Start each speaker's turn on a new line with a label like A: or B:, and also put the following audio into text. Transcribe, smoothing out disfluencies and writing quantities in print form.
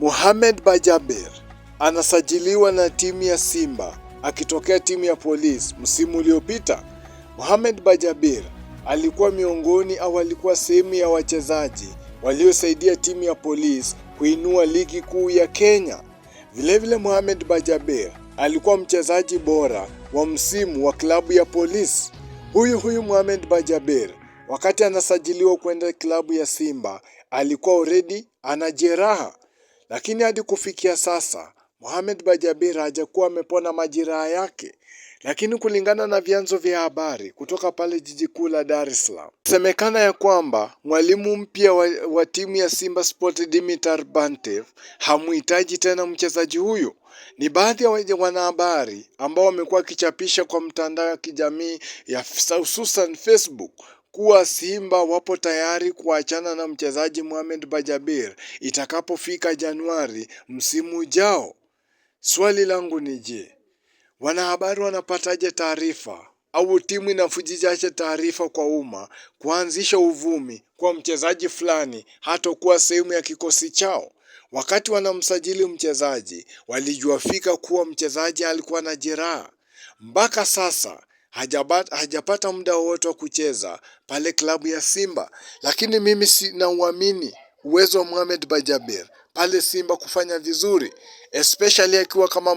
A: Mohamed Bajaber anasajiliwa na timu ya Simba akitokea timu ya Police msimu uliopita. Mohamed Bajaber alikuwa miongoni au alikuwa sehemu ya wachezaji waliosaidia timu ya Police kuinua ligi kuu ya Kenya. Vilevile Mohamed Bajaber alikuwa mchezaji bora wa msimu wa klabu ya Police. Huyu Mohamed Bajaber wakati anasajiliwa kwenda klabu ya Simba alikuwa already ana jeraha. Lakini hadi kufikia sasa Mohamed Bajaber hajakuwa amepona majeraha yake. Lakini kulingana na vyanzo vya habari kutoka pale jiji kuu la Dar es Salaam, semekana ya kwamba mwalimu mpya wa timu ya Simba Sport Dimitar Pantev hamuhitaji tena mchezaji huyo. Ni baadhi ya wanahabari ambao wamekuwa wakichapisha kwa mtandao ya kijamii ya hususan Facebook kuwa Simba wapo tayari kuachana na mchezaji Mohamed Bajaber itakapofika Januari msimu ujao. Swali langu ni je, wanahabari wanapataje taarifa au timu inafujijaje taarifa kwa umma kuanzisha uvumi kwa mchezaji fulani hatakuwa sehemu ya kikosi chao? Wakati wanamsajili mchezaji walijua fika kuwa mchezaji alikuwa na jeraha. Mpaka sasa hajapata muda wote wa kucheza pale klabu ya Simba, lakini mimi nauamini uwezo wa Mohamed Bajaber pale Simba kufanya vizuri, especially akiwa kama